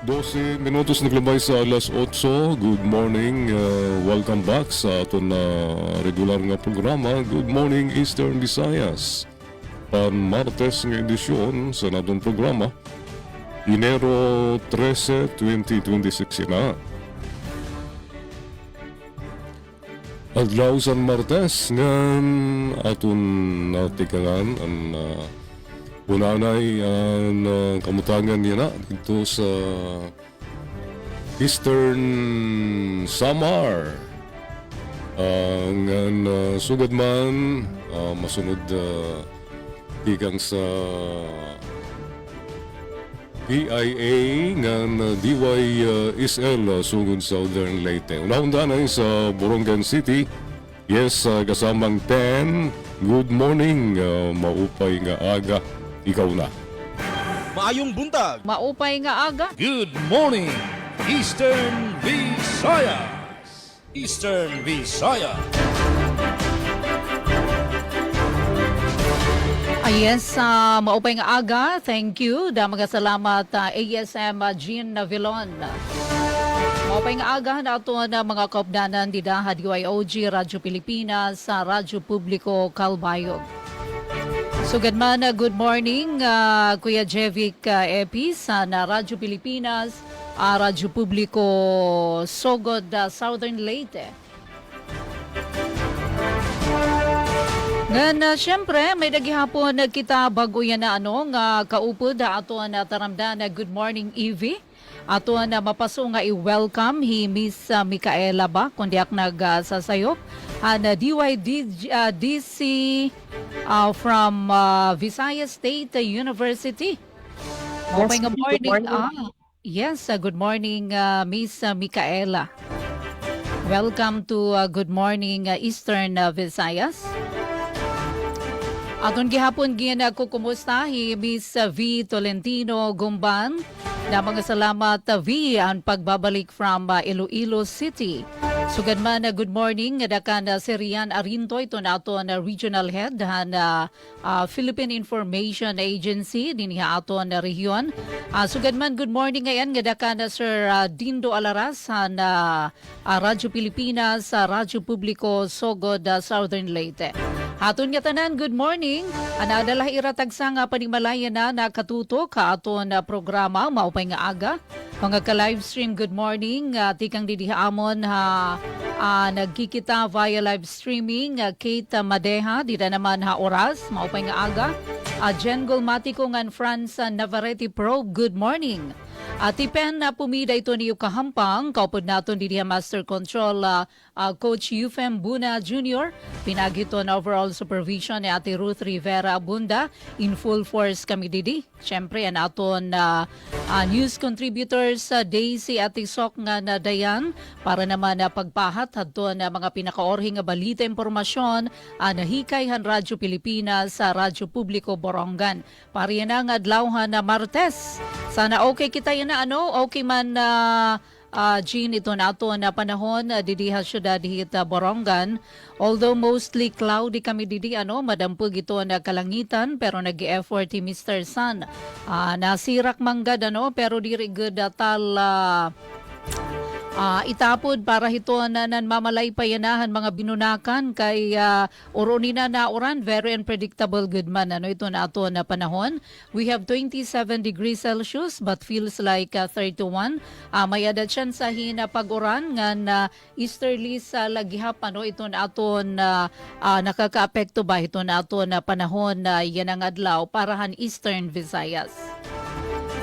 12 minutos naglabay sa alas 8. Good morning. Welcome back sa aton na regular nga programa. Good morning Eastern Visayas. Pan Martes nga edisyon sa natong programa. Enero 13, 2026 na. Adlaw San Martes ngan aton natikanan ang unanay ang kamutangan niya na dito sa Eastern Samar. Ngan sugad man masunod ikang sa PIA ngan DYSL sugod Southern Leyte. Unahunda na sa Borongan City. Yes, kasamang 10. Good morning, maupay nga aga. Ikaw na. Maayong buntag. Maupay nga aga. Good morning, Eastern Visayas. Eastern Visayas. Yes, maupay nga aga. Thank you. Mga salamat ASM Jean Vilon. Maupay nga aga na ito na mga kaupdanan dida DYOG, Radyo Pilipinas, sa Radyo Publiko Calbayog. Sugad man, good morning, Kuya Jevic Epis na Radyo Pilipinas, Radyo Publiko Sogod, Southern Leyte. Nga siyempre, may nagihapon kita bago yan na nga kaupod ato na taramdan na good morning Evie. Ato na mapaso nga i-welcome Miss Micaela ba, kundi ak nagsasayop. Na DYDC from Visayas State University. Yes, Good morning. good morning. Yes, good morning Miss Micaela. Welcome to Good Morning Eastern Visayas. Aton gihapon ko kumusta Miss V Tolentino Gumban. Na mga salamat V ang pagbabalik from Iloilo City. Sugad man good morning dakan si Rian Arinto ito na ato na regional head na Philippine Information Agency dinhi ato na rehiyon. Sugad man good morning ngayon dakan Sir Dindo Alaras na Radyo Pilipinas sa Radyo Publiko Sogod Southern Leyte. Aton nga tanan, good morning. Anadalah iratagsa nga panimalayan na nakatuto ka aton na programa, maupay nga aga. Mga ka-livestream, good morning. Tikang didihaamon nagkikita via live streaming. Kate Madeha, dida naman oras, maupay nga aga. Jen Golmatico ngan Franz Navarrete Pro, good morning. Tipen na pumida ito ni Yukahampang, kaupod naton di Master Control Coach Euphem Buna Jr. Pinagito na overall supervision ni Ate Ruth Rivera Abunda. In full force kami didi. Siyempre, ang aton news contributors Daisy Ate Sok nga na Dayan para naman pagpahat hadto na mga pinakaorhing nga balita impormasyon nahikayhan Radyo Pilipinas sa Radyo Publiko Borongan. Pariyan na nga adlawhan na Martes. Sana okay kita yan na okay man Jean, ito na ito na panahon didiha syudad hita Borongan. Although mostly cloudy kami didi madampog ito na kalangitan pero nag-effort si Mr. Sun. Nasirak manggad pero diri good tal itapod para hito na mamalay payanahan mga binunakan kay uroni na nauran very unpredictable good man ito na ato na panahon. We have 27 degrees Celsius but feels like 31. May ada chance sa hina pag-uran nga easterly sa lagihap ito na ato na nakakaapekto ba ito na ato na panahon na yan ang adlaw parahan Eastern Visayas.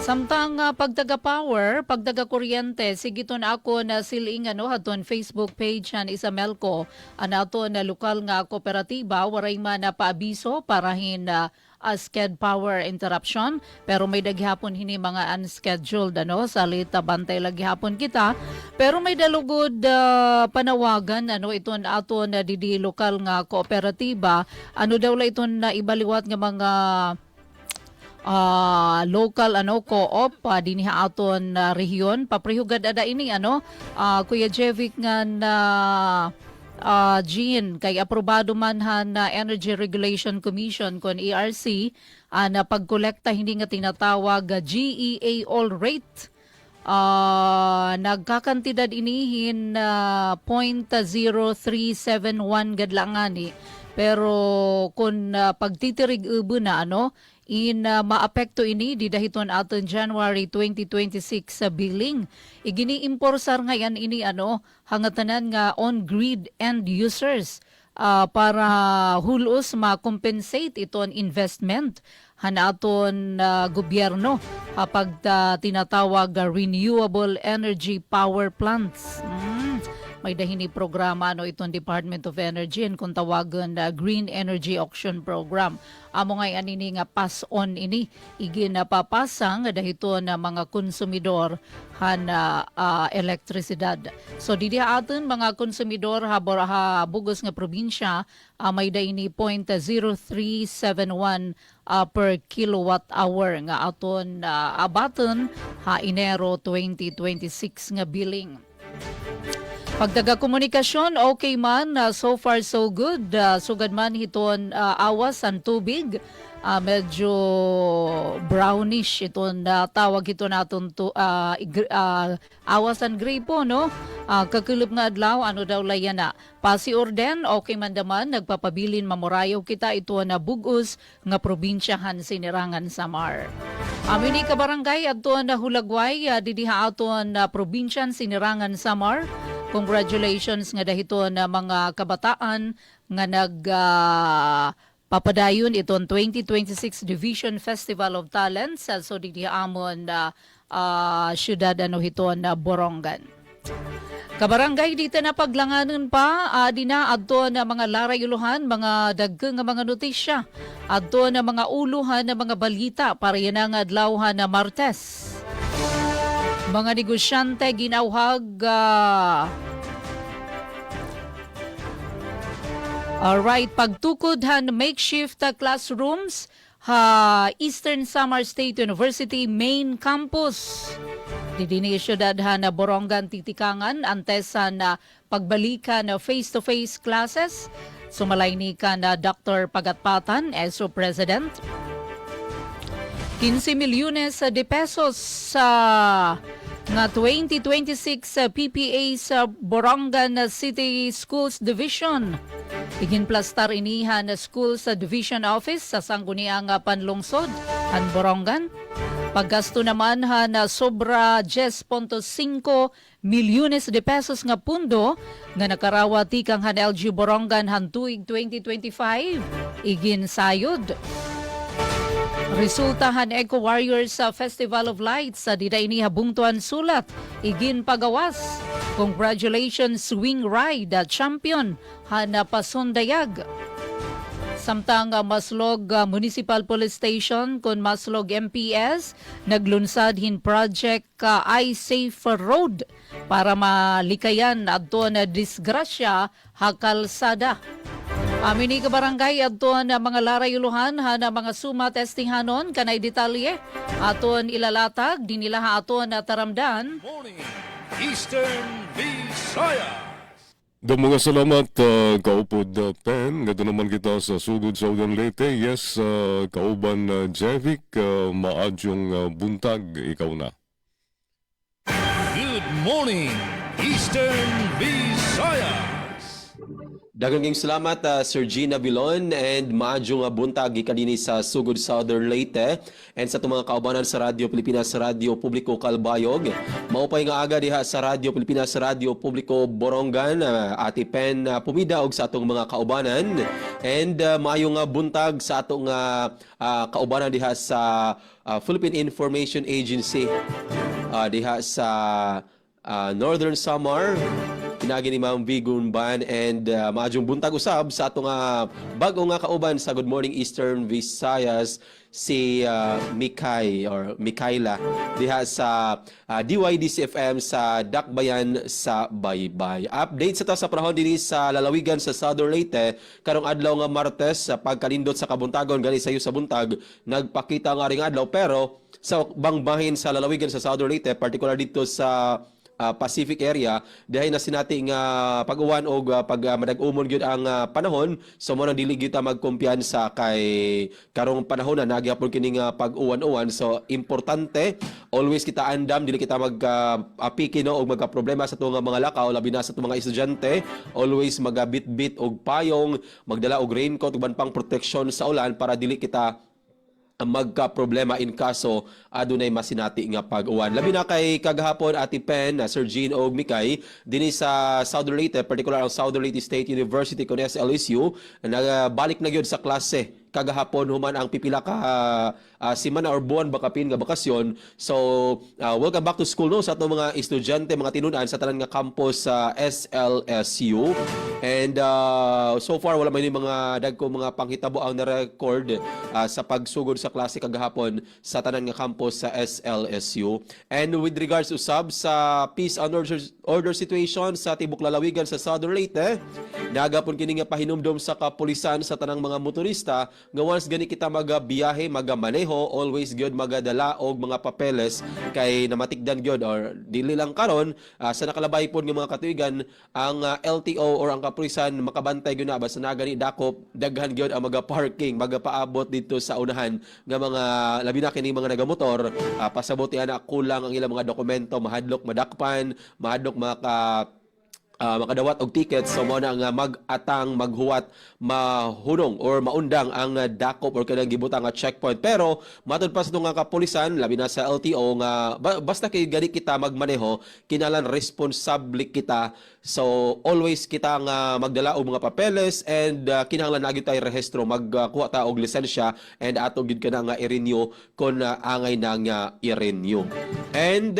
Samtang pagdaga-power, pagdaga-kuryente, sigiton ako na siling haton Facebook page han Isamelco, anato na lokal nga kooperatiba, waray man na paabiso parahin sked power interruption, pero may daghapon hini mga unscheduled sa lita bantay laghapon kita, pero may dalugod panawagan iton ato na didi lokal nga kooperatiba, daw la iton na ibaliwat nga mga local co-op dinhi aton rehiyon paprihugad ada ini Kuya Jevic nga na Jean, kay aprobado man na Energy Regulation Commission kon ERC na pagkolekta hindi nga tinatawag GEA all rate nagkakantidad inihin 0.0371 gadlangani. Pero kung pagtitirig ubo na maapekto ini di dahiton aton January 2026 sa billing. Igini-imporsar ngayon ini hangatanan nga on-grid end users para hulos ma-compensate iton investment hanaton gobyerno kapag tinatawag renewable energy power plants. May dahini programa itong Department of Energy and kung tawagan Green Energy Auction Program. Amo ngay anini nga pass on ini iginapapasang dahito na mga konsumidor elektrisidad. So didi aton mga konsumidor bugos nga probinsya may dahini 0.0371 per kilowatt hour nga aton abaton Enero 2026 nga billing. Pagdaga komunikasyon, okay man, so far so good. Sugad man hiton awas ang tubig, medyo brownish iton tawag ito naton awas ang gripo, no? Kakilip nga adlaw, daw layan na. Pasi orden, okay man daman, nagpapabilin mamorayo kita ito na bugos nga probinsyahan sinirangan Samar. Amini ka barangay at na hulagway, didiha aton probinsyan sinirangan Samar. Congratulations nga dahito na mga kabataan nga papadayon itong 2026 Division Festival of Talents sa amon syudad hiton na Borongan. Kabarangay dito na paglanganon pa dina adto na mga larayuluhan, mga dagkeng nga mga notisya, adto na mga uluhan na mga balita para yan ang adlawhan na Martes. Mga negosyante ginawhag alright, pagtukod makeshift classrooms Eastern Samar State University main campus. Didini syudad na Borongan titikangan antes na pagbalikan na face-to-face classes. Sumalayni ka na Dr. Pagatpatan, ESO President. 15 milyones de pesos sa nga 2026 PPA sa Borongan City Schools Division. Iginplastar inihan na school sa Division Office sa Sangguniang Panlungsod, ang Borongan. Paggasto naman na sobra 10.5 milyones de pesos nga pundo nga nakarawati kang LG Borongan hantuig 2025. Iginsayod. Resultahan Eco Warriors sa Festival of Lights sa didaini habungtuan sulat. Igin pagawas. Congratulations Swing Ride champion hana pasundayag. Samtang Maslog Municipal Police Station kun Maslog MPS naglunsad hin project I-Safe Road para malikayan adto na disgrasya hakalsada. Amini ka barangay aton mga larayuluhan na mga suma testinghanon kanay detalye aton ilalatag dinila aton taramdan. Morning, Eastern Visayas. Da mga salamat kaupod Pen. Nga naman kita sa sugod sa Southern Leyte. Yes, kauban Jevic, maadyong buntag, ikaw na. Good morning, Eastern Visayas. Daghang salamat Sir Gina Bilon and maadyo nga buntag gikanini sa sugod Southern Leyte and sa mga kaubanan sa Radyo Pilipinas Radio Publiko Kalbayog. Maupay nga aga diha sa Radyo Pilipinas Radyo Publiko Borongan, Ate Pen pumida og sa atong mga kaubanan and maayo nga buntag sa atong kaubanan diha sa Philippine Information Agency diha sa Northern Samar. Pinagi ni Ma'am Vigun Ban and maadyong buntag usab sa atong bago nga kauban sa Good Morning Eastern Visayas si Mikaela diha sa DYDC-FM sa Dakbayan sa Baybay. Update sa ta sa panahon dinhi sa lalawigan sa Southern Leyte karong adlaw nga Martes sa pagkalindot sa kabuntagon gani sayo sa buntag nagpakita nga ring adlaw pero sa bangbahin sa lalawigan sa Southern Leyte particular dito sa Pacific area dahil na sinating pag-uwan o pag madag-umon gyud ang panahon, so mo nang dili gyud ta magkumpiyansa kay karong panahon na nagyapon kining pag-uwan-uwan. So importante always kita andam, dili kita mag-piki no og magka-problema sa tuwa mga lakaw, labi na sa tuwa mga estudyante. Always magabit-bit og payong, magdala og raincoat ug pang protection sa ulan para dili kita magka-problema in kaso adunay masinati nga pag-uwan. Labi na kay kagahapon Ate Pen, Sir Jean og Mikay dinhi sa Southern Leyte, particular ang Southern Leyte State University kon SLSU, nagbalik na gyud sa klase kagahapon human ang pipila ka semana or buwan bakapin nga bakasyon. So welcome back to school no sa atong mga estudyante, mga tinunan sa tanan nga campus sa SLSU. And so far wala may mga dagko mga panghitabo ang na-record sa pagsugod sa klase kagahapon sa tanan nga campus sa SLSU. And with regards usab sa peace and order situation sa tibok lalawigan sa Southern Leyte, nagapon kini nga pahinumdom sa kapulisan sa tanang mga motorista nga once gani kita magabiyahe, magamaneho, always gyud magadala og mga papeles kay namatikdan gyud or dili lang karon sa nakalabay pod nga mga katuigan ang LTO or ang kapulisan makabantay gyud na basta na gani dakop daghan gyud ang maga-parking, magapaabot dito sa unahan nga mga labi na kini mga nagamotor, pasabuti ana kulang ang ilang mga dokumento, mahadlok madakpan, mahadlok makadawat og ticket. So mo na nga mag-atang maghuwat mahunong or maundang ang dakop or kanang gibutang nga checkpoint. Pero matud pa sa nga kapulisan labi na sa LTO nga basta kay gani kita magmaneho kinahanglan responsable kita. So always kita nga magdala og mga papeles and kinahanglan na gyud tay rehistro, magkuha ta og lisensya and ato gyud kana nga i-renew kon angay na nga i-renew. And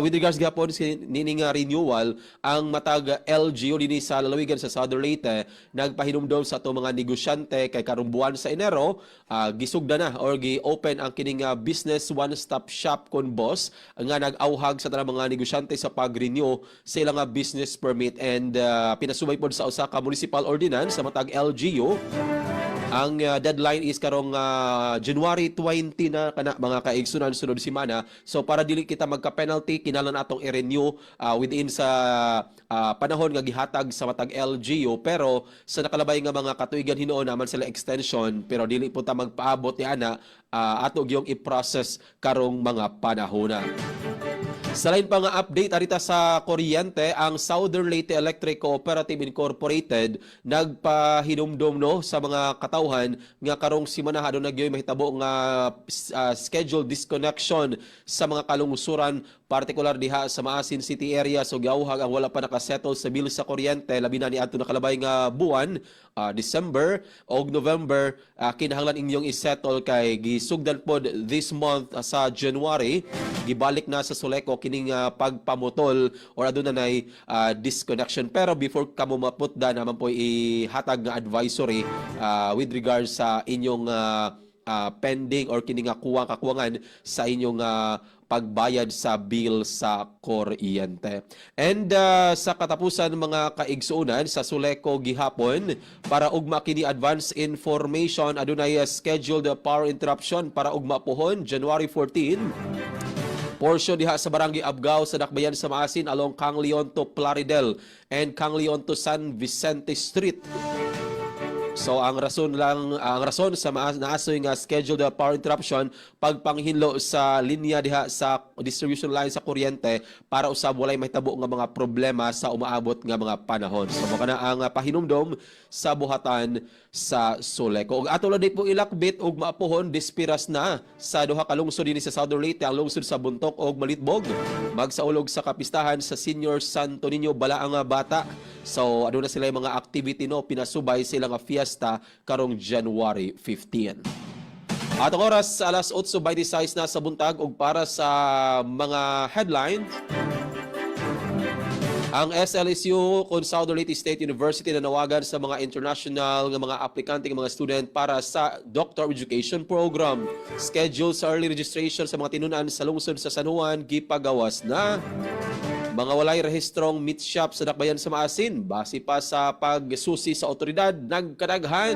with regards gapon nini nga renewal, ang matag LGU dinhi sa lalawigan sa Southern Leyte nagpahinumdom sa ato mga negosyante kay karong buwan sa Enero gisugda na or gi-open ang kining business one-stop shop kon boss nga nag-awhag sa tanang mga negosyante sa pag-renew sa ilang business permit. And pinasubay pod sa usa ka municipal ordinance sa matag LGU. Ang deadline is karong January 20 na kana mga kaigsunan sunod semana. So para dili kita magka-penalty, kinahanglan atong i-renew within sa panahon nga gihatag sa matag LGU. Pero sa nakalabay nga mga katuigan hinuon naman sila extension, pero dili po ta magpaabot ni ana ato gyung i-process karong mga panahona. Sa lain pa nga update arita sa kuryente, ang Southern Leyte Electric Cooperative Incorporated nagpahinumdom no sa mga katawhan nga karong semana adto nagyoy mahitabo nga scheduled disconnection sa mga kalungsuran, partikular diha sa Maasin City area. So giawhag ang wala pa nakasettle sa bill sa kuryente labi na ni adto nakalabay nga buwan, December o November, kinahanglan inyong isettle kay gisugdan pod this month sa January. Gibalik na sa Soleco kining pagpamutol or aduna nay disconnection. Pero before kamo maputda naman po ihatag nga advisory with regards sa inyong pending or kining kakuwangan sa inyong pagbayad sa bill sa kuryente. And sa katapusan mga kaigsuunan sa Soleco gihapon, para ugma kini advance information, adunay scheduled power interruption para ugma pohon January 14. Portion diha sa Barangay Abgao sa Dakbayan sa Maasin along Kang Leon to Plaridel and Kang Leon to San Vicente Street. So ang rason sa naasoy nga scheduled power interruption pagpanghinlo sa linya diha sa distribution line sa kuryente para usab walay mahitabo nga mga problema sa umaabot nga mga panahon. So mao kana ang pahinumdom sa buhatan sa Soleco. Og ato lang po ilakbit og maapuhon dispiras na sa duha ka lungsod dinhi sa Southern Leyte, ang lungsod sa Buntok og Malitbog. Magsaulog sa kapistahan sa Senior Santo Niño Balaang Bata. So ano na sila yung mga activity no, pinasubay sila nga fiesta karong January 15. Atong oras alas 8:26 na sa buntag ug para sa mga headlines. Ang SLSU kung Southern Leyte State University na nawagan sa mga international nga mga aplikante ng mga student para sa Doctor of Education Program. Schedule sa early registration sa mga tinunan sa lungsod sa San Juan gipagawas na. Mga walay rehistrong meat shop sa Dakbayan sa Maasin, base pa sa pagsusi sa otoridad, nagkadaghan.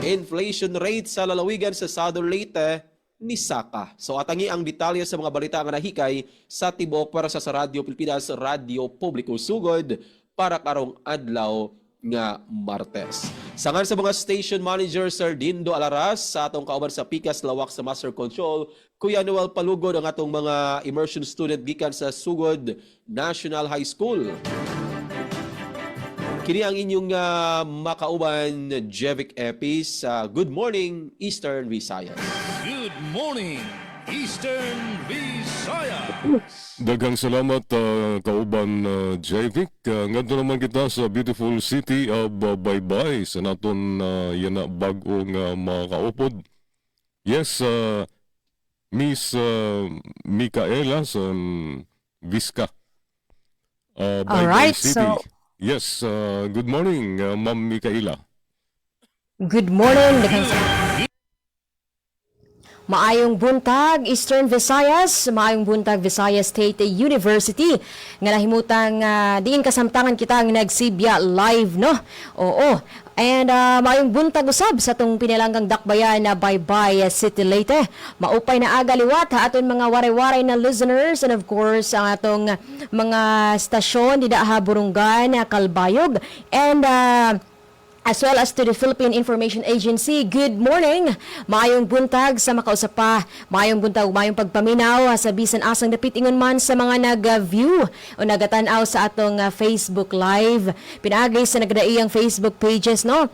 Inflation rate sa lalawigan sa Southern Leyte ni Saka. So atangi ang detalye sa mga balita nga nahikay sa tibok para sa Radyo Pilipinas, Radyo Publiko Sugod para karong adlaw nga Martes. Sangan sa mga station manager Sir Dindo Alaras sa atong kauban sa Pikas Lawak sa Master Control, Kuya Noel Palugod ang atong mga immersion student gikan sa Sugod National High School. Kini ang inyong makauban Jevic Epis sa Good Morning Eastern Visayas. Good morning, Eastern Visayas. Daghang salamat kauban Javik. Ngadto naman kita sa beautiful city of Baybay sa naton yana bag-ong makaupod. Yes, Miss Micaela sa Visca. Baybay Alright, City. so Yes, good morning, Ma'am Micaela. good morning. Maayong buntag Eastern Visayas, maayong buntag Visayas State University. Nga nahimutang diin kasamtangan kita ang nagsibya live, no? Oo. And maayong buntag usab sa tong pinalanggang dakbayan na Baybay City Leyte. Maupay na aga liwat ha aton mga waray-waray na listeners, and of course ang atong mga stasyon dida ha Burungan, Kalbayog, and as well as to the Philippine Information Agency. Good morning! Maayong buntag sa makausapa. Maayong buntag, maayong pagpaminaw sa bisan asang dapit ingon man sa mga nag-view o nagatanaw sa atong Facebook Live. Pinagay sa nagdaiyang Facebook pages, no?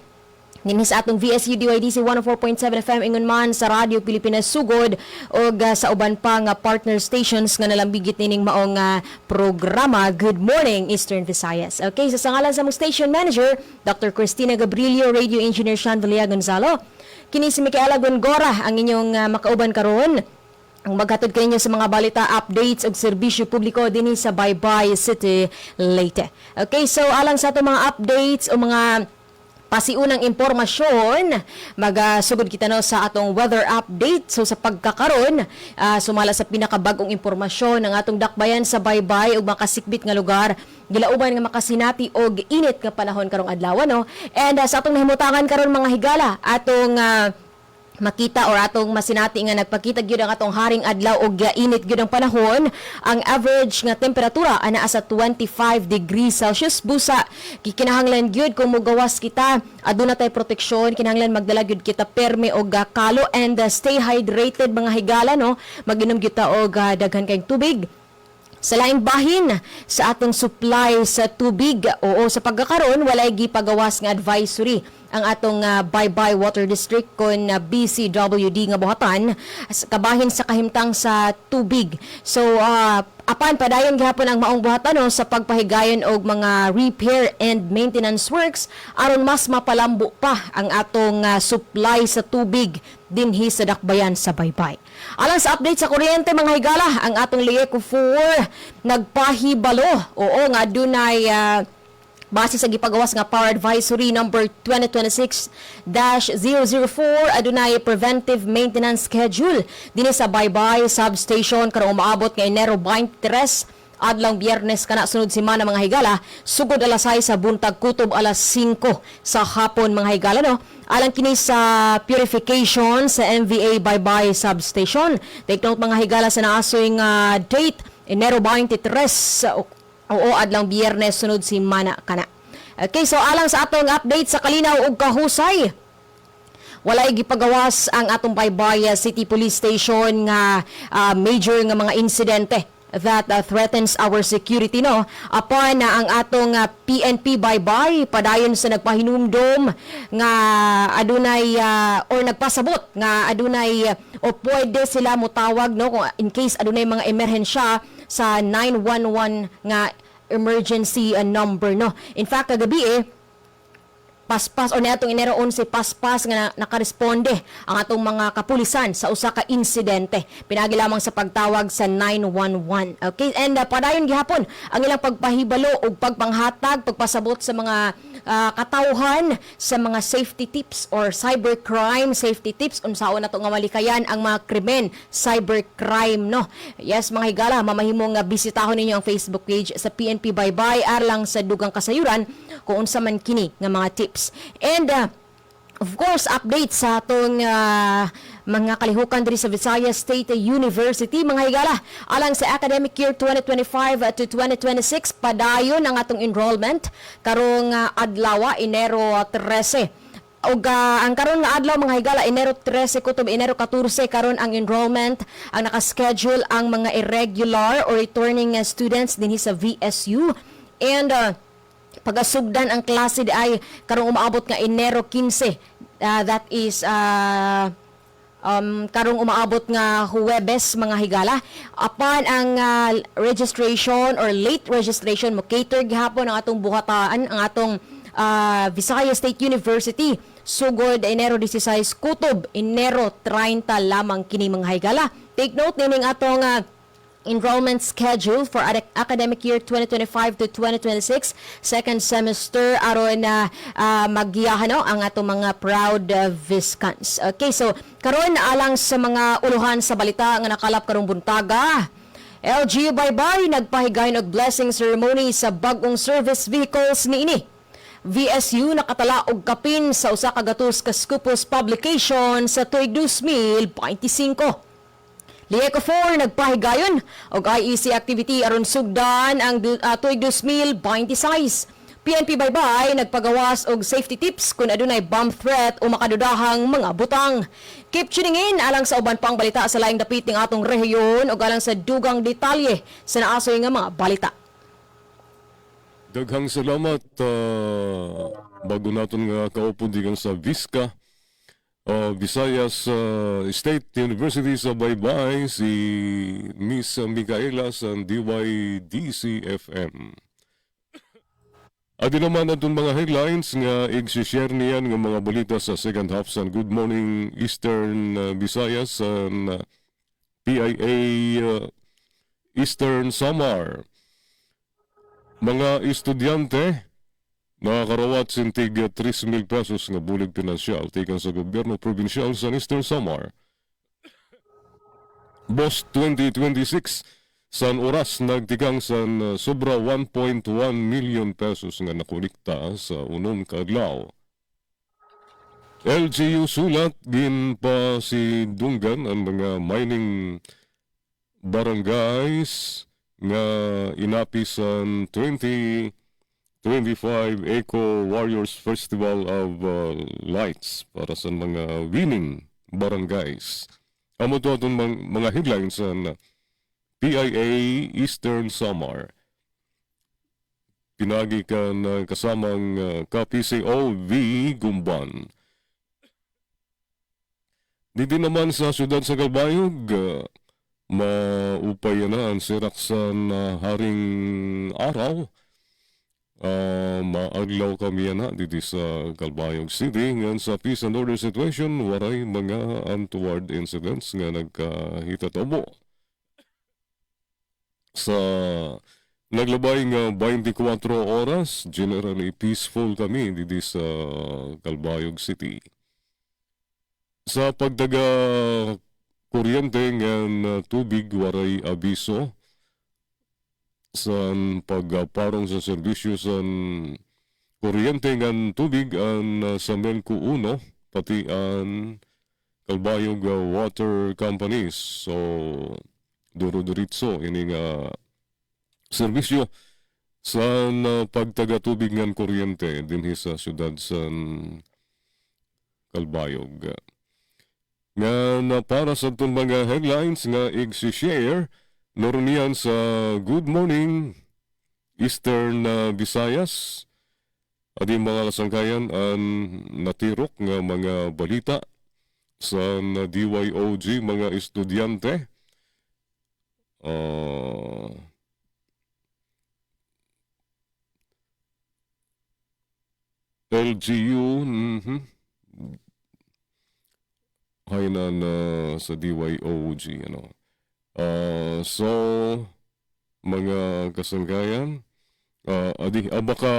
Nini sa atong VSU DYDC 104.7 FM ingon man sa Radyo Pilipinas Sugod o sa uban pa nga partner stations nga nalambigit nining maong programa. Good morning Eastern Visayas. Okay, sa sangalan sa mong station manager, Dr. Cristina Gabrilio, Radio Engineer Sean Villa Gonzalo. Kini si Micaela Gongora ang inyong makauban karon. Ang maghatod kaninyo sa mga balita, updates ug serbisyo publiko dinhi sa Baybay City, Leyte. Okay, so alang sa atong mga updates o mga pasiunang impormasyon, magasugod kita no sa atong weather update. So sa pagkakaron, sumala sa pinakabagong impormasyon ng atong dakbayan sa Baybay ug makasikbit nga lugar, gilauban nga makasinati og init nga panahon karong adlaw, no? And sa atong nahimutangan karon mga higala, atong makita or atong masinati nga nagpakita gyud ang atong haring adlaw og init gyud ang panahon. Ang average nga temperatura anaa sa 25 degrees Celsius. Busa kinahanglan gyud kung mogawas kita, aduna tay proteksyon, kinahanglan magdala gyud kita perme og kalo, and stay hydrated mga higala, no? Mag-inom gyud ta og daghan kayong tubig. Sa laing bahin sa atong supply sa tubig, oo, sa pagkakaroon walay gipagawas nga advisory ang atong Baybay Water District kon BCWD nga buhatan kabahin sa kahimtang sa tubig. So apan padayon gihapon ang maong buhatan, no, sa pagpahigayon og mga repair and maintenance works aron mas mapalambo pa ang atong supply sa tubig dinhi sa dakbayan sa Baybay. Alang sa update sa kuryente mga higala, ang atong Lieco 4 nagpahibalo, oo, nga dunay base sa gipagawas nga Power Advisory number 2026-004, adunay preventive maintenance schedule dinhi sa Baybay Substation karong umaabot nga Enero 23 adlang Biyernes kana sunod semana mga higala, sugod alas 6 sa buntag kutob alas 5 sa hapon mga higala, no? Alang kini sa purification sa MVA Baybay Substation. Take note mga higala sa naasoy nga date, Enero 23 oo adlang Biyernes sunod semana kana. Okay, so alang sa atong update sa kalinaw ug kahusay, walay gipagawas ang atong Baybay City Police Station nga major nga mga insidente that threatens our security, no? Upon ang atong PNP Baybay padayon sa nagpahinumdom nga adunay or nagpasabot nga adunay o pwede sila motawag, no, kung in case adunay mga emerhensya sa 911 nga emergency number, no? In fact kagabi paspas o niadtong Enero 11 paspas nga nakaresponde ang atong mga kapulisan sa usa ka insidente pinagi lamang sa pagtawag sa 911. Okay, and padayon gihapon ang ilang pagpahibalo ug pagpanghatag pagpasabot sa mga katawhan sa mga safety tips or cybercrime safety tips unsaon nato nga malikayan ang mga krimen cybercrime, no? Yes mga higala, mamahimong bisitahon ninyo ang Facebook page sa PNP Baybay alang sa dugang kasayuran kung unsa man kini nga mga tips. And of course, update sa atong mga kalihukan diri sa Visayas State University. Mga higala, alang sa academic year 2025 to 2026, padayon ang atong enrollment karong adlaw, Enero 13. Og ang karon nga adlaw mga higala, Enero 13 kutob Enero 14 karon ang enrollment, ang naka-schedule ang mga irregular or returning students dinhi sa VSU. And pagasugdan ang klase ay karong umaabot nga Enero 15. That is karong umaabot nga Huwebes mga higala. Upon ang registration or late registration mo cater gihapon ang atong buhataan, ang atong Visayas State University sugod Enero 16 kutob Enero 30 lamang kini mga higala. Take note nining atong enrollment schedule for academic year 2025 to 2026 second semester aron na magiyahan ang atong mga proud Viscans. Okay, so karon alang sa mga uluhan sa balita nga nakalap karong buntaga. LGU Baybay nagpahigayon og blessing ceremony sa bag-ong service vehicles niini. VSU nakatala og kapin sa usa ka gatos ka Scopus publication sa tuig 2025. Lieco 4 nagpahigayon og IEC activity aron sugdan ang tuig 2026. PNP Baybay nagpagawas og safety tips kung adunay bomb threat o makadudahang mga butang. Keep tuning in alang sa uban pang balita sa laing dapit ning atong rehiyon o alang sa dugang detalye sa naasoy nga mga balita. Daghang salamat bago naton nga kaupo digang sa Visca. Visayas State University sa Baybay, si Miss Micaela sa DYDC-FM. Adi naman atong mga headlines nga i-share niyan nga mga balita sa second half sa Good Morning Eastern Visayas sa PIA Eastern Samar. Mga estudyante nakakarawat sintig 3,000 pesos nga bulig pinansyal tikan sa gobyerno probinsyal sa Eastern Samar. Boss 2026 san oras nagtikang san sobra 1.1 million pesos nga nakolekta sa unom ka adlaw. LGU sulat gin pa si Dungan ang mga mining barangays nga inapisan 2025 Eco Warriors Festival of Lights para sa mga winning barangays. Amo to atong mga headlines sa PIA Eastern Samar. Pinagi ka na kasamang KPCO V Gumban. Dito naman sa syudad sa Calbayog, maupayan ang siraksan haring araw. Maadlaw kami na dito sa Calbayog City. Ngayon sa peace and order situation, waray mga untoward incidents nga nagkahitatobo. Sa naglabay nga 24 oras, generally peaceful kami dito sa Calbayog City. Sa pagdaga kuryente ng tubig, waray abiso sa pagparong sa serbisyo sa kuryente ng tubig ang sa Melco 1 pati ang Calbayog Water Companies. So, duro-diritso ini nga serbisyo sa pagtaga-tubig ng kuryente dinhi sa syudad sa Calbayog. Nga na para sa itong mga headlines nga i-share norniyan sa Good Morning Eastern Visayas. Adi mga kasangkayan ang natirok nga mga balita sa DYOG mga estudyante. LGU, hainan sa DYOG, so, mga kasangkayan, baka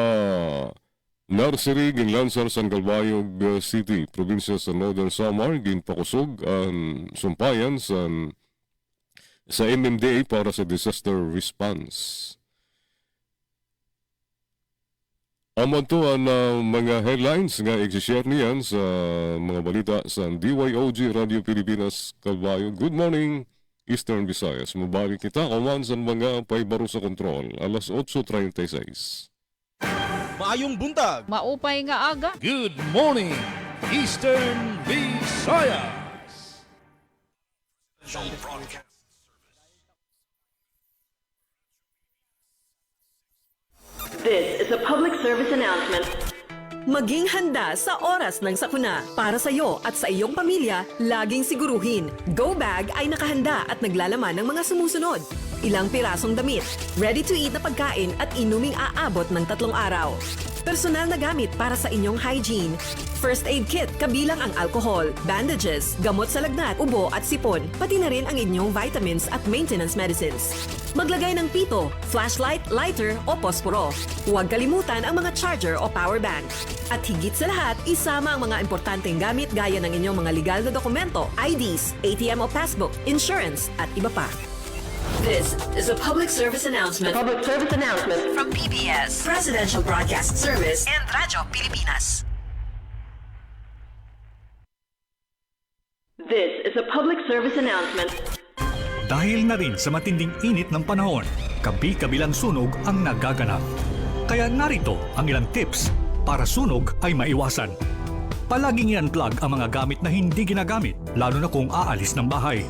nursery ginlansar sa Calbayog City, probinsya sa Northern Samar, ginpakusog ang sumpayan sa MMDA para sa disaster response. Amon to ang mga headlines nga i-share niyan sa mga balita sa DYOG Radio Pilipinas Kalbayo. Good morning, Eastern Visayas. Mabalik kita kuman sa mga paibaro sa kontrol. Alas 8:36. Maayong buntag. Maupay nga aga. Good morning, Eastern Visayas. This is a public service announcement. Maging handa sa oras ng sakuna. Para sa iyo at sa iyong pamilya, laging siguruhin, Go Bag ay nakahanda at naglalaman ng mga sumusunod. Ilang pirasong damit, ready-to-eat na pagkain at inuming aabot ng 3 araw. Personal na gamit para sa inyong hygiene. First aid kit kabilang ang alcohol, bandages, gamot sa lagnat, ubo at sipon, pati na rin ang inyong vitamins at maintenance medicines. Maglagay ng pito, flashlight, lighter o posporo. Huwag kalimutan ang mga charger o power bank. At higit sa lahat, isama ang mga importanteng gamit gaya ng inyong mga legal na dokumento, IDs, ATM o passbook, insurance at iba pa. This is a public service announcement. Public service announcement From PBS, Presidential Broadcast Service and Radyo Pilipinas. This is a public service announcement. Dahil na rin sa matinding init ng panahon, kabi-kabilang sunog ang nagaganap. Kaya narito ang ilang tips para sunog ay maiwasan. Palaging i-unplug ang mga gamit na hindi ginagamit, lalo na kung aalis ng bahay.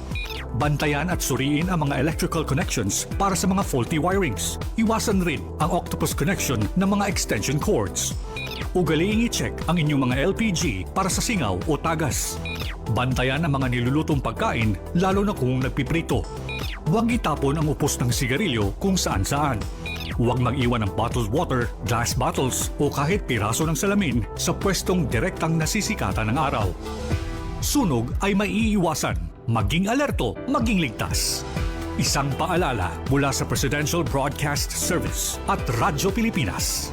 Bantayan at suriin ang mga electrical connections para sa mga faulty wirings. Iwasan rin ang octopus connection ng mga extension cords. Ugaliing i-check ang inyong mga LPG para sa singaw o tagas. Bantayan ang mga nilulutong pagkain, lalo na kung nagpiprito. Huwag itapon ang upos ng sigarilyo kung saan-saan. Huwag mag-iwan ng bottled water, glass bottles o kahit piraso ng salamin sa pwestong direktang nasisikatan ng araw. Sunog ay maiiwasan. Maging alerto, maging ligtas. Isang paalala mula sa Presidential Broadcast Service at Radyo Pilipinas.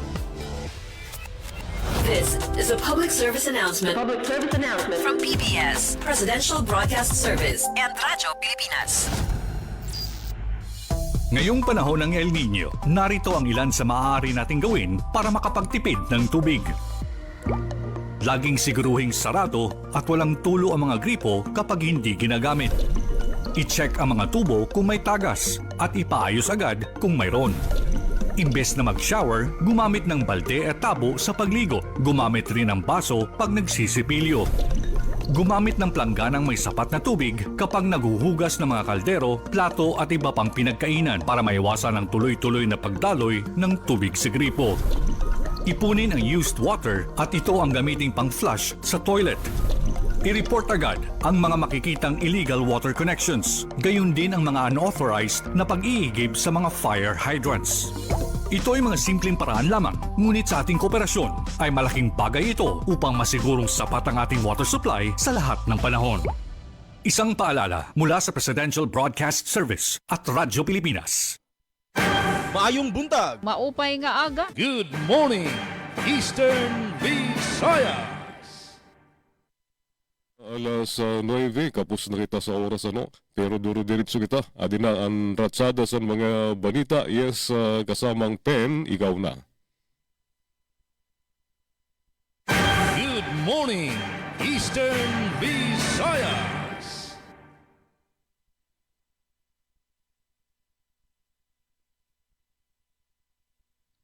This is a public service announcement. Public service announcement. From PBS, Presidential Broadcast Service and Radyo Pilipinas. Ngayong panahon ng El Nino, narito ang ilan sa maaari nating gawin para makapagtipid ng tubig. Laging siguruhing sarado at walang tulo ang mga gripo kapag hindi ginagamit. I-check ang mga tubo kung may tagas at ipaayos agad kung mayroon. Imbes na mag-shower, gumamit ng balde at tabo sa pagligo. Gumamit rin ng baso pag nagsisipilyo. Gumamit ng plangganang may sapat na tubig kapag naguhugas ng mga kaldero, plato at iba pang pinagkainan para maiwasan ang tuloy-tuloy na pagdaloy ng tubig sa gripo. Ipunin ang used water at ito ang gamiting pang-flush sa toilet. I-report agad ang mga makikitang illegal water connections, gayon din ang mga unauthorized na pag-iigib sa mga fire hydrants. Ito ay mga simpleng paraan lamang, ngunit sa ating kooperasyon ay malaking bagay ito upang masigurong sapat ang ating water supply sa lahat ng panahon. Isang paalala mula sa Presidential Broadcast Service at Radyo Pilipinas. Maayong buntag. Maupay nga aga. Good morning, Eastern Visayas. Alas 9, kapos na kita sa oras pero duro-diritso kita. Adi na ang ratsada sa mga balita. Yes, kasamang pen, ikaw na. Good morning, Eastern Visayas.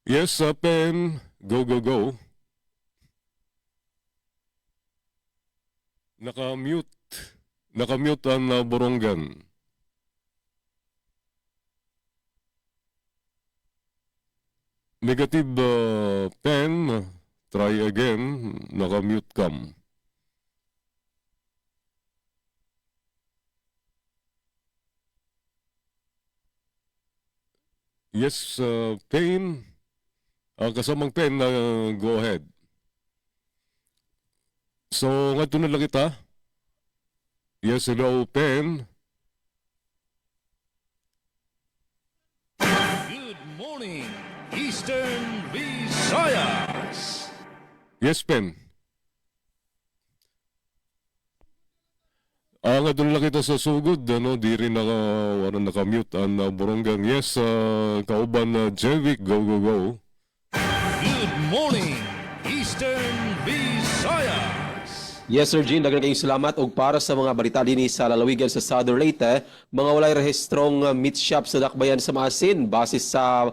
Yes, pen, go, go, go. Nakamute ang borongan. Negative pen, try again, nakamute kam. Yes, pen. Kasamang pen, go ahead. So, nga na lang kita. Yes, hello, pen. Good morning, Eastern Visayas. Yes, pen. Nga doon lang kita sa sugod, di rin nakamute ang borongang. Yes, kauban, Jevic, go, go, go. Good morning, Eastern Visayas. Yes, Sir Jean, daghang kayong salamat. Og para sa mga balita din sa lalawigan sa Southern Leyte, mga walay rehistrong meat shop sa Dakbayan sa Maasin. Base sa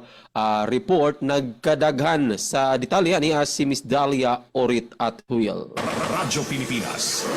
report, nagkadaghan sa detalye ni si Miss Dalia Orit at Huyel. Radyo Pilipinas,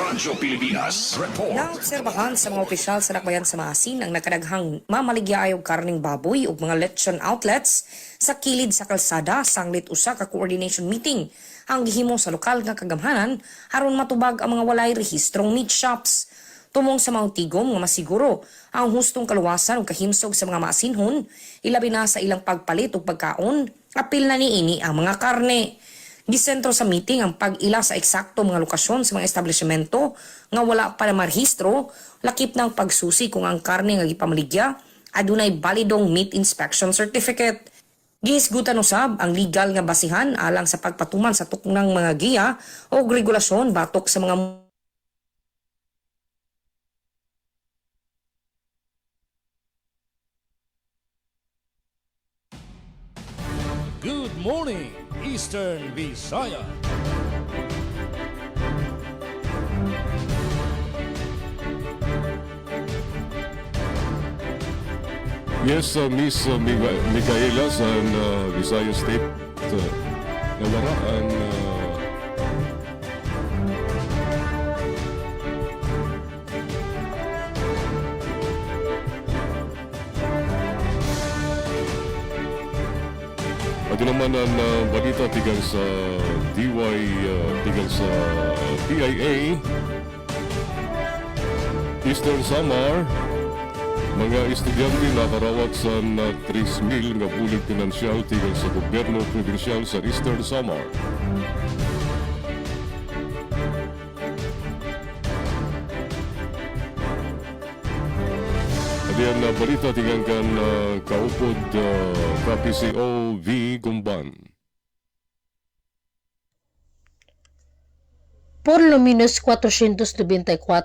report. Naobserbahan sa mga opisyal sa Dakbayan sa Maasin ang nakadaghang mamaligya og karning baboy ug mga lechon outlets sa kilid sa kalsada sanglit usa ka coordination meeting ang gihimo sa lokal nga kagamhanan aron matubag ang mga walay rehistrong meat shops. Tumong sa mga tigom nga masiguro ang hustong kaluwasan ug kahimsog sa mga maasinhon, ilabi na sa ilang pagpalit ug pagkaon, apil na niini ang mga karne. Gisentro sa meeting ang pag-ila sa eksakto mga lokasyon sa mga establishmento nga wala pa na marehistro, lakip ng pagsusi kung ang karne nga gipamaligya adunay balidong meat inspection certificate. Gihisgutan usab ang legal nga basihan alang sa pagpatuman sa tuknang mga giya o regulasyon batok sa mga Good morning, Eastern Visayas. Yes, Miss Micaela sa Visayas State nawaraan at naman ang balita tigang sa DY tigang sa PIA Eastern Samar. Mga estudyante nakarawat sa 3,000 nga bulig pinansyal tigang sa gobyerno provinsyal sa Eastern Samar. Adiyan na balita tigang kan kaupod KPCO V. Gumban. Por lo menos 494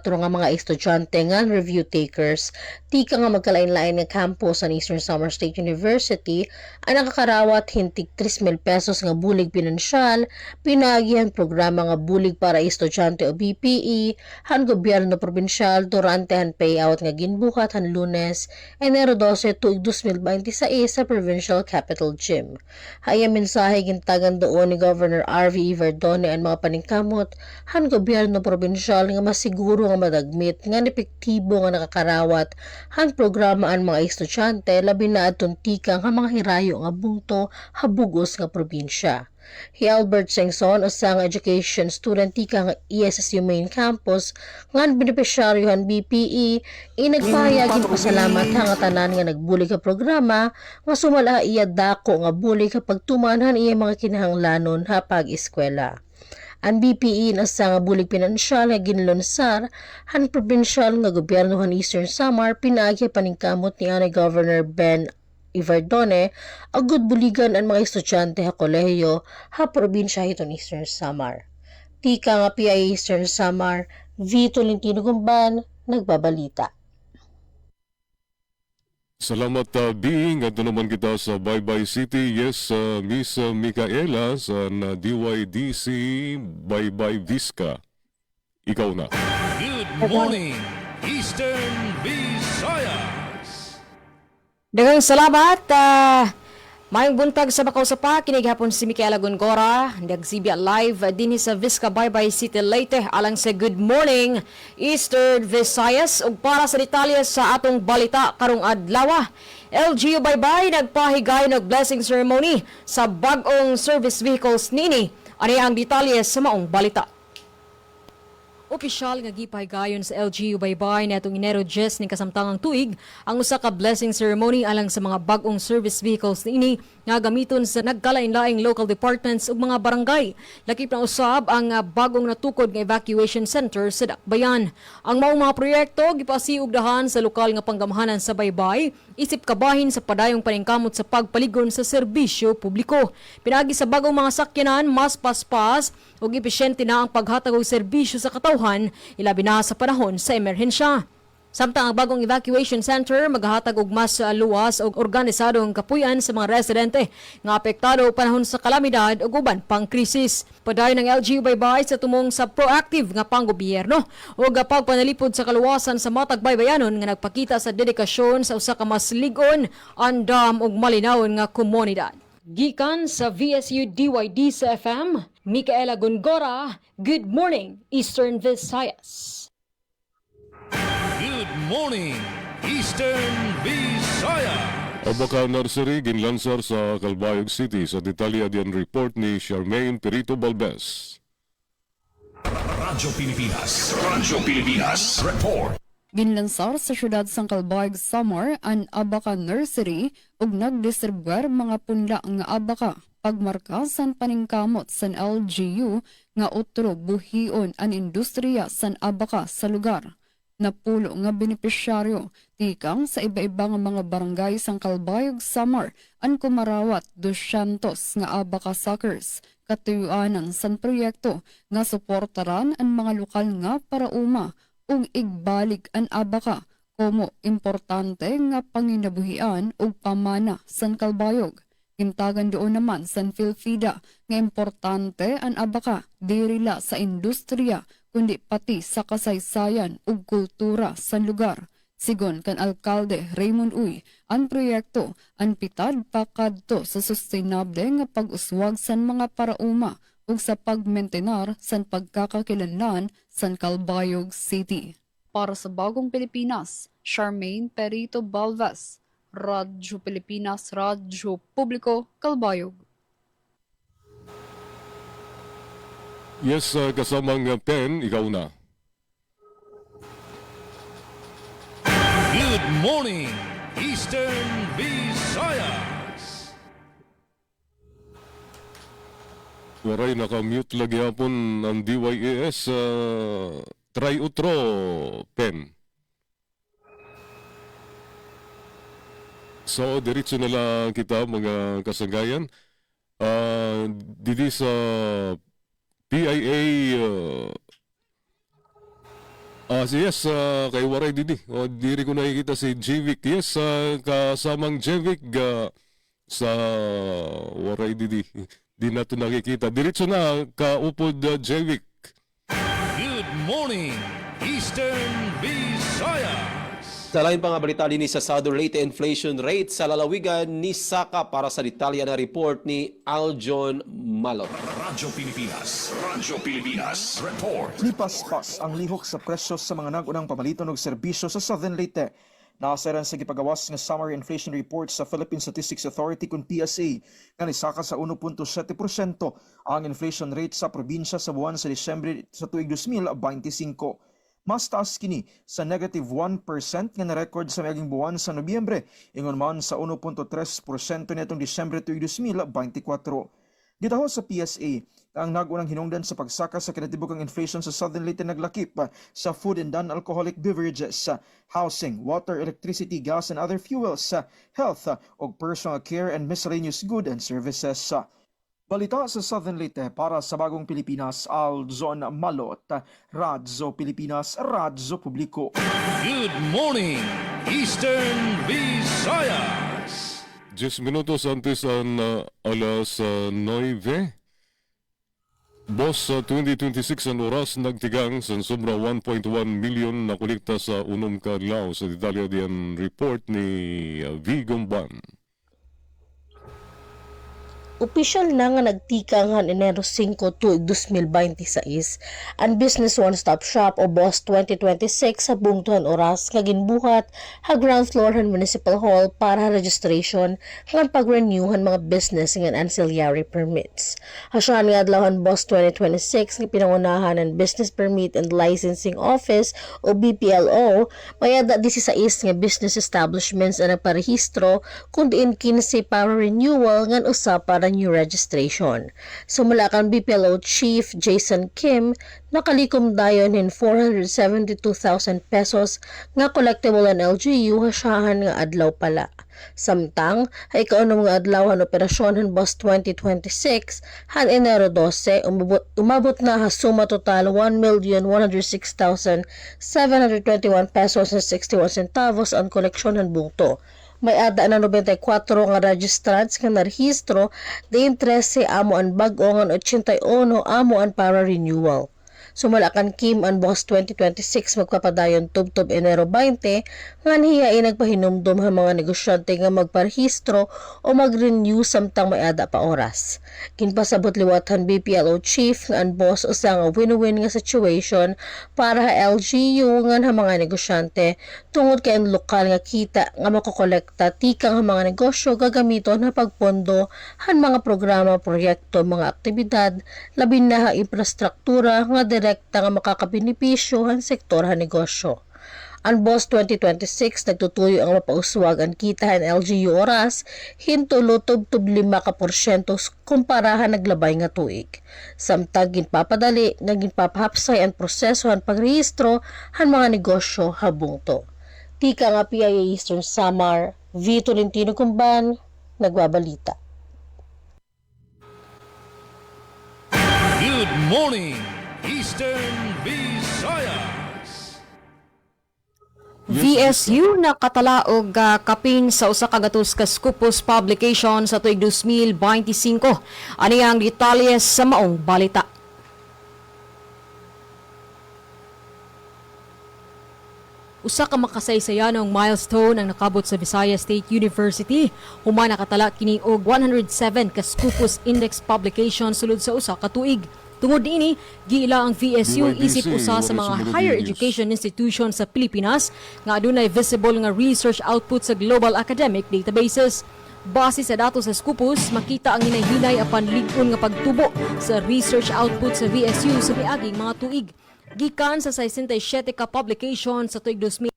nga mga estudyante nga review takers tika nga magkalain-lain nga campus sa Eastern Samar State University ang nakakarawat hintig 3,000 pesos nga bulig pinansyal pinaagihan programa nga bulig para estudyante o BPE han gobyerno probinsyal durante han payout nga ginbuhat han Lunes, Enero 12 tuig 2026 sa Provincial Capital Gym. Haya mensahe gintagan doon ni Governor R.V. Verdone ang mga paningkamot han gobyerno probinsyal nga masiguro nga madagmit nga epektibo nga nakakarawat han programa ang mga estudyante labi na adtong tika nga mga hirayo nga bungto habugos nga probinsya. Si Albert Sengson, usa nga education student tika nga ESSU main campus nga benepisyaryo han BPE, inagpahayag pasalamat nga tanan nga nagbulig ka programa nga sumala iya dako nga bulig kapag tumanhan iya mga kinahanglanon ha pag-eskwela. Ang BPE na sa nga bulig pinansyal nga ginlunsar han probinsyal nga gobyerno han Eastern Samar pinaagi paningkamot ni Governor Ben Iverdone agud buligan ang mga estudyante ha kolehiyo ha probinsya hiton Eastern Samar. Tika nga PIA Eastern Samar, Vito Lintino Gumban, nagbabalita. Salamat Bing. At naman kita sa Baybay City. Yes, Miss Micaela sa DYDC Baybay Vizca. Ikaw na. Good morning, Eastern Visayas. Daghang salamat. Mayong buntag sa Bakaw sa pa, kinigapon si Micaela Gongora, nagsibya live din sa Vizca Baybay City Leyte alang sa Good Morning Eastern Visayas ug para sa detalye sa atong balita karong adlaw. LGU Baybay nagpahigay ng blessing ceremony sa bag-ong service vehicles nini. Ani ang detalye sa maong balita. Opisyal nga gipahigayon sa LGU Baybay netong Enero 10 ning kasamtangang tuig ang usa ka blessing ceremony alang sa mga bag-ong service vehicles niini nga gamiton sa nagkalain-laing local departments ug mga barangay. Lakip na usab ang bagong natukod nga evacuation center sa Dakbayan. Ang maong mga proyekto gipasiugdahan sa lokal nga panggamhanan sa Baybay isip kabahin sa padayong paningkamot sa pagpaligon sa serbisyo publiko. Pinagi sa bagong mga sakyanan mas paspas ug epesyente na ang paghatag og serbisyo sa katawhan ilabi na sa panahon sa emerhensya. Samtang ang bagong evacuation center maghahatag og mas luwas og organisadong kapuyan sa mga residente nga apektado panahon sa kalamidad ug uban pang krisis. Padayon ng LGU baybay sa tumong sa proactive nga panggobyerno ug pagpanalipod sa kaluwasan sa matag baybayanon nga nagpakita sa dedikasyon sa usa ka mas lig-on, andam ug malinawon nga komunidad. Gikan sa VSU DYD sa FM, Micaela Gongora, Good Morning, Eastern Visayas. Good morning, Eastern Visayas. Abaka Nursery ginlansar sa Calbayog City. Sa detalye diyan report ni Charmaine Perito Balbes. Radyo Pilipinas report. Ginlansar sa syudad sang Calbayog Samar ang Abaka Nursery ug nagdistribuar mga punla nga abaka pagmarka san paningkamot san LGU nga utro buhion ang industriya san abaka sa lugar. Napulo nga benepisyaryo tikang sa iba-iba nga mga barangay sang Calbayog Samar ang kumarawat 200 nga abaka suckers katuyuanan san proyekto nga suportaran ang mga lokal nga parauma ug igbalik ang abaka como importante nga panginabuhian ug pamana san Calbayog. Intagan doon naman san Philfida nga importante ang abaka dirila sa industriya kundi pati sa kasaysayan ug kultura sa lugar. Sigon kan Alkalde Raymond Uy, ang proyekto ang pitad pakadto sa sustainable nga pag-uswag san mga parauma ug sa pagmentenar san pagkakakilanlan san Calbayog City. Para sa Bagong Pilipinas, Charmaine Perito Balbes, Radyo Pilipinas, Radyo Publiko, Calbayog. Yes, kasamang Pen, ikaw na. Good morning, Eastern Visayas. Waray nakamute lagi hapon ang DYAS. Try utro, Pen. So, diretso na lang kita mga kasanggayan. Didi sa PIA, yes, kay Waray Didi. Diri ko nakikita si Jevic. Yes, kasamang Jevic sa Waray Didi. Di na ito nakikita. Diretso na, kaupod Jevic. Good morning, Eastern Visayas. Sa lain pang balita din sa Southern Leyte inflation rate sa lalawigan ni Saka para sa detalya na report ni Aljon Malot. Radyo Pilipinas report. Lipaspas ang lihok sa presyo sa mga nagunang pamaliton og serbisyo sa Southern Leyte. Naasaran sa gipagawas nga summer inflation report sa Philippine Statistics Authority kung PSA nga nisaka sa 1.7% ang inflation rate sa probinsya sa buwan sa Disyembre sa tuig 2025. Mas taas kini sa negative 1% nga na-record sa miaging buwan sa Nobyembre, ingon man sa 1.3% nitong Disyembre tuig 2024. Gitaho sa PSA, ang nagunang hinungdan sa pagsaka sa kinatibukang inflation sa Southern Leyte naglakip sa food and non-alcoholic beverages, housing, water, electricity, gas and other fuels, health, ug personal care and miscellaneous goods and services. Balita sa Southern Leyte para sa Bagong Pilipinas, Aljon Malot, Radyo Pilipinas, Radyo Publiko. Good morning, Eastern Visayas. 10 minutos antes ang alas 9. Boss, 2026 ang oras nagtigang sa sobra 1.1 million na kolekta sa unom kadlaw. Sa detalye diyan report ni V. Gomban. Opisyal na nga nagtikangan Enero 5 tuig 2026 ang Business One-Stop Shop o BOSS 2026 sa bungtuhan oras nga ginbuhat ha ground floor han Municipal Hall para registration ngan pag-renewhan mga business ngan ancillary permits. Hasyan nga adlawhan BOSS 2026 nga pinangunahan ng Business Permit and Licensing Office o BPLO mayada 16 nga business establishments ang nagparehistro kundi 15 para renewal ngan usa para new registration. Sumula kan BPLO Chief Jason Kim, nakalikom dayon in 472,000 pesos nga collectible ang LGU hasyahan nga adlaw pala. Samtang, ay kaunong nga adlaw ang operasyon han Bus 2026 han Enero 12, umabot na hasuma total 1,106,721 pesos and 61 centavos ang koleksyon han bungto. May ada na 94 nga registrants nga narehistro, diin 13 amo ang bag-o nga 81 amo ang para renewal. Sumalakan Kim ang Bus 2026 magpapadayon tubtob Enero 20 nga niya ay nagpahinumdum ang mga negosyante nga magparehistro o mag-renew samtang may ada pa oras. Kinpasabot liwatan BPLO Chief nga ang boss usa nga win-win nga situation para LGU nga mga negosyante tungod kay ang lokal nga kita nga makokolekta tikang ang mga negosyo gagamiton na pagpondo han mga programa, proyekto, mga aktibidad labin na infrastruktura nga direkta nga makakabenepisyo ang sektor han negosyo. Ang Bus 2026 nagtutuyo ang mapauswag ang kita han LGU oras hintulo tub 5% kumparahan naglabay nga tuig. Samtang ginpapadali nga ginpapahapsay ang proseso han pagrehistro han mga negosyo habungto. Tika nga PIA Eastern Samar, V. Tolentino Kumban, nagbabalita. Good morning, Eastern Visayas. VSU nakatalaog kapin sa usa ka gatos ka Scopus publication sa tuig 2025. Ani ang detalye sa maong balita. Usa ka makasaysayanong milestone ang nakabot sa Visayas State University. Human nakatala kini og 107 ka Scopus Index publication sulod sa usa ka tuig. Tungod niini, giila ang VSU isip usa sa mga higher education institution sa Pilipinas nga adunay visible nga research output sa global academic databases. Base sa datos sa Scopus, makita ang hinay-hinay apan lig-on nga pagtubo sa research output sa VSU sa miaging mga tuig. Gikan sa 67 ka publication sa tuig 2000.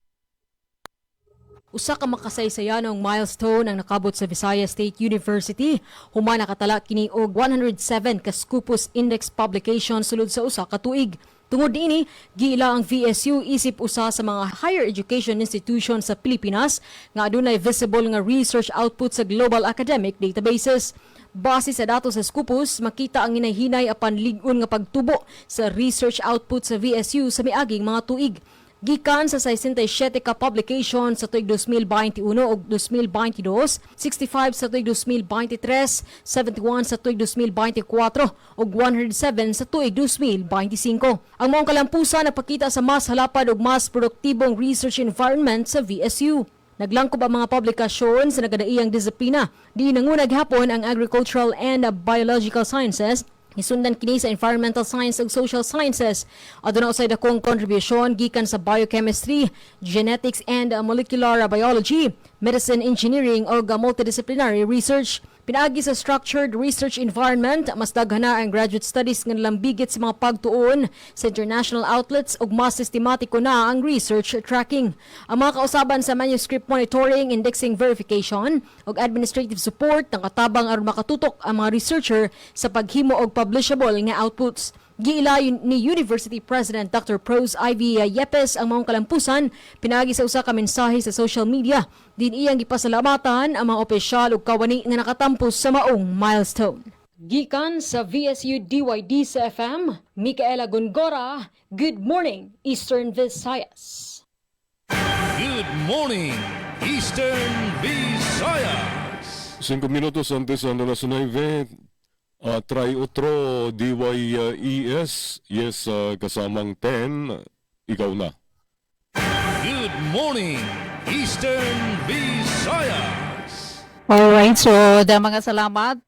Usa ka makasaysayanong milestone ang nakabot sa Visayas State University. Human nakatala kini og 107 ka Scopus Index publication sulod sa usa ka tuig. Tungod niini, giila ang VSU isip usa sa mga higher education institution sa Pilipinas nga adunay visible nga research output sa global academic databases. Base sa datos sa Scopus, makita ang hinay-hinay apan lig-on nga pagtubo sa research output sa VSU sa miaging mga tuig. Gikan sa 67 ka publication sa tuig 2021 ug 2022, 65 sa tuig 2023, 71 sa tuig 2024 ug 107 sa tuig 2025. Ang maong kalampusan nagpakita sa mas halapad ug mas produktibong research environment sa VSU. Naglangkob ang mga publikasyon sa nagadaiyang disiplina. Di nangunag hapon ang agricultural and biological sciences. Isundan kini sa environmental science ug social sciences. Aduna usay dakong kontribusyon gikan sa biochemistry, genetics and molecular biology, medicine engineering ug multidisciplinary research. Pinaagi sa structured research environment, mas daghana ang graduate studies nga lambigit sa mga pagtuon sa international outlets ug mas sistematiko na ang research tracking. Ang mga kausaban sa manuscript monitoring, indexing verification ug administrative support nakatabang aron makatutok ang mga researcher sa paghimo og publishable nga outputs. Giila ni University President Dr. Prose Ivy Yepes ang maong kalampusan pinaagi sa usa ka mensahe sa social media. Din iyang gipasalamatan ang mga opisyal ug kawani nga nakatampos sa maong milestone. Gikan sa VSU DYD sa FM, Micaela Gongora, Good Morning, Eastern Visayas. Good morning, Eastern Visayas. 5 minutos antes ang alas 9. Try otro DYES. Yes, kasamang 10. Ikaw na. Good morning, Eastern Visayas. Alright, so mga salamat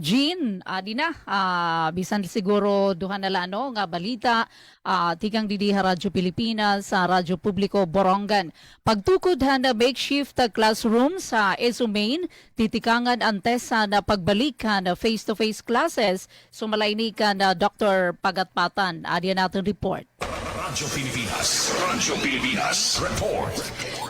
Jean, di na bisan siguro duha na lano nga balita tikang didi Radyo Pilipinas sa Radyo Publiko Borongan. Pagtukod na makeshift classroom sa ESU Main, titikangan ang tesa na pagbalik na face-to-face classes. Sumalayni ka na Dr. Pagatpatan. Adyan natin report. Radyo Pilipinas. Radyo Pilipinas. Report.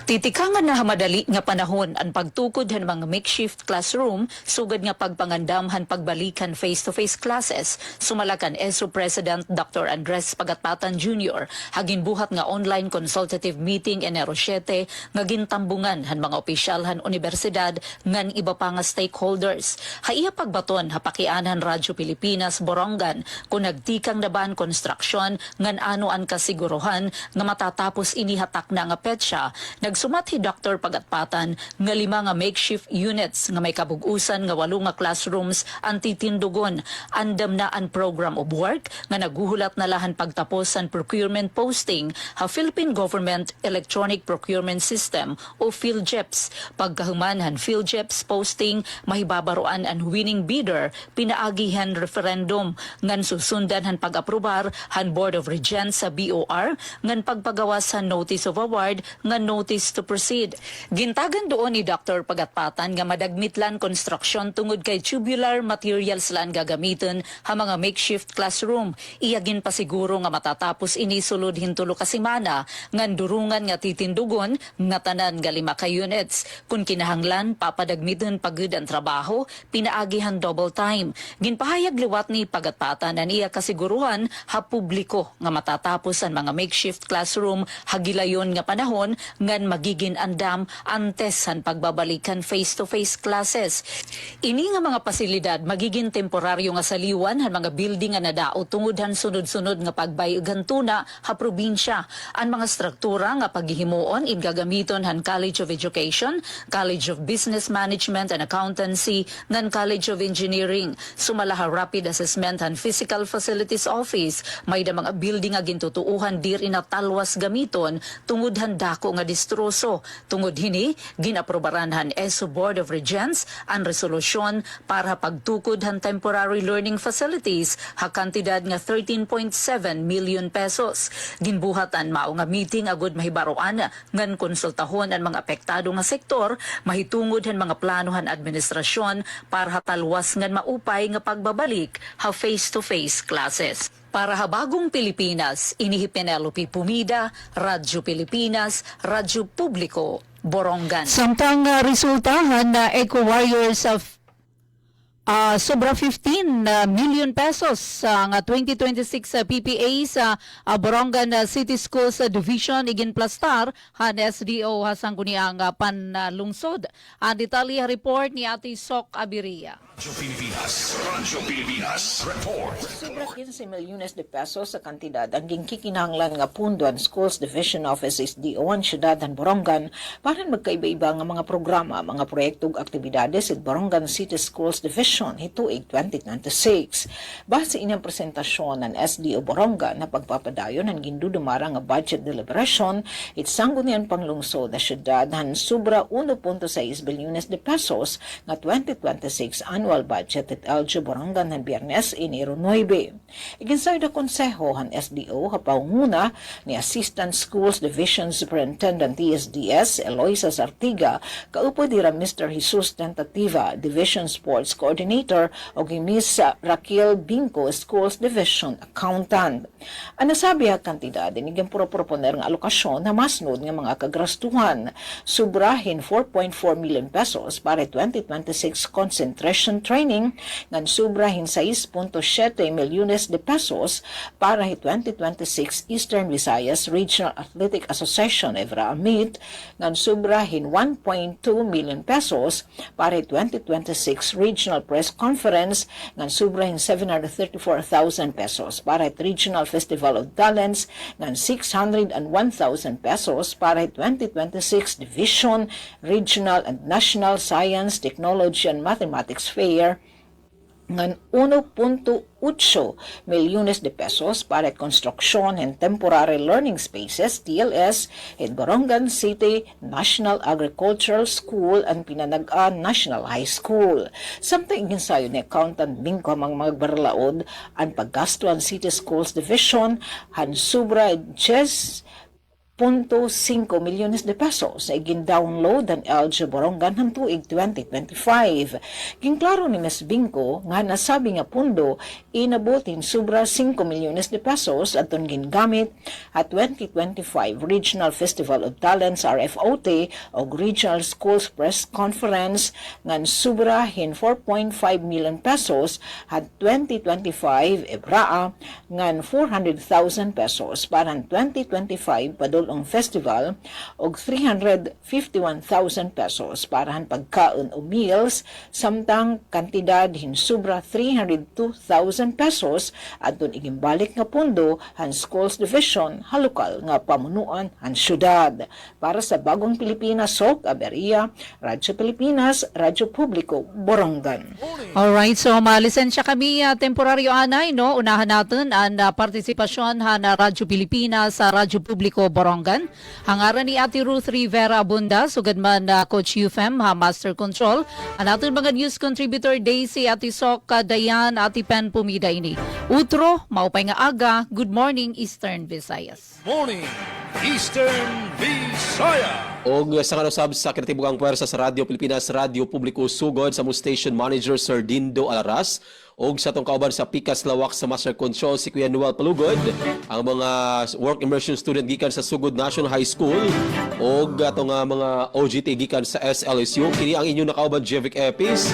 Titikangan na hamadali nga panahon ang pagtukod han mga makeshift classroom sugad nga pagpangandamhan pagbalikan face-to-face classes sumalakan ESO President Dr. Andres Pagatpatan Jr. hagin buhat nga online consultative meeting Enero 7 nga gintambungan han mga opisyal han universidad ngan iba pa nga stakeholders. Haiya pagbaton hapakianan Radyo Pilipinas Borongan kung nagtikang naban construction ngan ano ang kasiguruhan nga matatapos inihatak na nga petsa. Nagsumat si Dr. Pagatpatan nga 5 nga makeshift units nga may kabugusan nga 8 nga classrooms ang titindugon. Andam na ang program of work nga naguhulat na lahan pagtapos ang procurement posting ha Philippine Government Electronic Procurement System o PhilGEPS. Pagkahuman han PhilGEPS posting mahibabaroan ang winning bidder pinaagihan referendum ngan susundan han pag-aprobar han Board of Regents sa BOR ngan pagpagawas han notice of award ngan notice to proceed. Gintagan doon ni Dr. Pagatpatan nga madagmitlan construction tungod kay tubular materials lan gagamiton ha mga makeshift classroom. Iyagin pa siguro nga matatapos ini sulod hintulo ka semana ngan durungan nga titindugon nga tanan nga 5 ka units. Kung kinahanglan papadagmiton pagud ang trabaho, pinaagihan double time. Ginpahayag liwat ni Pagatpatan ang iya kasiguruhan ha publiko nga matatapos ang mga makeshift classroom hagilayon nga panahon ngan magiging andam antes han pagbabalikan face-to-face classes. Ini nga mga pasilidad magiging temporaryo nga saliwan han mga building nga nadao tungod han sunod-sunod nga pagbayugan tuna ha probinsya. Ang mga struktura nga paghihimuon in gagamiton han College of Education, College of Business Management and Accountancy, ngan College of Engineering. Sumala ha Rapid Assessment han Physical Facilities Office, may da mga building nga gintutuuhan dir inatalwas gamiton tungod han dako nga distroso. Tungod hini, ginaprobaran han ESO Board of Regents ang resolusyon para pagtukod han temporary learning facilities ha kantidad nga 13.7 million pesos. Ginbuhatan mao nga meeting agud mahibaroan ngan konsultahon ang mga apektado nga sektor, mahitungod han mga planohan administrasyon para hatalwas ngan maupay nga pagbabalik ha face-to-face classes. Para habagong Pilipinas, inihi Penelope Pumida, Radyo Pilipinas, Radyo Publiko, Borongan. Samtang resultahan na Eco Warriors of sobra 15 million pesos ang 2026 PPA sa Borongan City Schools Division igin plastar han SDO hasang kuniang panlungsod. Ang detalye report ni Ate Sok Abiria. Radyo Pilipinas report. Sobra 15 milyones de pesos sa kantidad ang gingkikinahanglan nga pundo ang Schools Division Office SDO ang siyudad ng Borongan para magkaiba-iba nga mga programa, mga proyekto ug aktibidades sa Borongan City Schools Division hituig 2026. Base inyang presentasyon ng SDO Borongan na pagpapadayon ang gindudumara nga budget deliberation, itsanggunian panglungsod na siyudad han sobra 1.6 bilyones de pesos nga 2026 annual budget at LG Borongan ng Biyernes, Enero 9. Iginsay da konseho han SDO kapanguna ni Assistant Schools Division Superintendent TSDS Eloisa Sartiga kaupo dira Mr. Jesus Tentativa Division Sports Coordinator o Miss Raquel Binco Schools Division Accountant. Ang nasabi ha kantidad inigang proponer nga alokasyon na masnod nga mga kagrastuhan subrahin 4.4 million pesos para 2026 concentration training ngan subrahin 6.7 milyones de pesos para 2026 Eastern Visayas Regional Athletic Association Evra Amit ngan subrahin 1.2 million pesos para 2026 Regional Press Conference ngan subrahin 734,000 pesos para Regional Festival of Talents ngan 601,000 pesos para 2026 Division Regional and National Science, Technology and Mathematics Fair ngan 1.8 milyones de pesos para construction and temporary learning spaces TLS at Borongan City National Agricultural School and Pinanagaan National High School. Samtang iginsayo ni Accountant Binco ang magbarlaod ang paggasto ang City Schools Division han sobra milyones de pesos na igin-download ang LG Borongan ng tuig 2025. Ginklaro ni Ms. Bingko nga nasabi nga pundo inabotin sobra 5 milyones de pesos aton gingamit at 2025 Regional Festival of Talents RFOT o Regional Schools Press Conference ngan sobra hin 4.5 million pesos at 2025 Ebraa ngan 400,000 pesos para 2025 padulong festival og 351,000 pesos para han pagkaon o meals samtang kantidad hin sobra 302,000 pesos adton igimbalik nga pundo han schools division halukal nga pamunuan han syudad. Para sa Bagong Pilipinas, Sok Aberia, Radyo Pilipinas, Radyo Publiko, Borongan. Alright, so malisensya kami temporaryo anay, no? Unahan natin ang partisipasyon na Radyo Pilipinas sa Radyo Publiko Borongan. Hangaran ni Ate Ruth Rivera Abunda, sugad man Coach UFM, Master Control. Ang ating mga news contributor Daisy, Ate Sok, Dayan, Ate Pen Pumida ini. Utro, maupay nga aga, good morning Eastern Visayas. Morning, Eastern Visayas. Og sa kanusab sa Kreatibong Puwersa sa Radyo Pilipinas, Radyo Publiko Sugod sa mo Station Manager Sir Dindo Alaras og sa tong kauban sa Pikas Lawak sa Master Control si Kuya Noel Palugod, ang mga work immersion student gikan sa Sugod National High School og atong mga OJT gikan sa SLSU. Kini ang inyong nakauban Jevic Epis.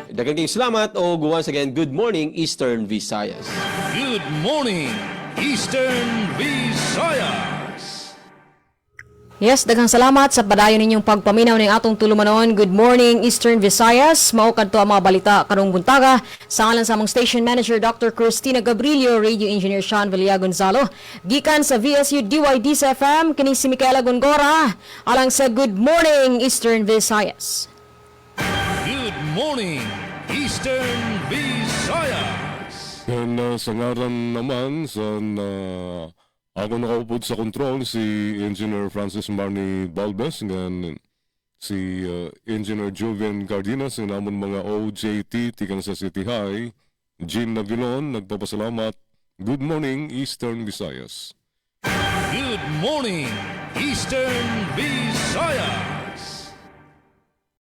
Daghang kayong salamat og once again good morning Eastern Visayas. Good morning, Eastern Visayas. Yes, daghang salamat sa padayon ninyong pagpaminaw ng atong tulumanon. Good morning, Eastern Visayas. Mao kadto ang mga balita karong buntaga. Sa ngalan sa among station manager Dr. Cristina Gabrilio, radio engineer Sean Villa Gonzalo. Gikan sa VSU DYD sa FM, kini si Micaela Gongora. Alang sa Good Morning, Eastern Visayas. Good morning, Eastern Visayas. And sa ngaran naman sa ako nakaupod sa control si Engineer Francis Marnie Balbes ngan si Engineer Joven Cardenas ng namon mga OJT tikan sa City High. Jean Navilon nagpapasalamat. Good morning Eastern Visayas. Good morning, Eastern Visayas.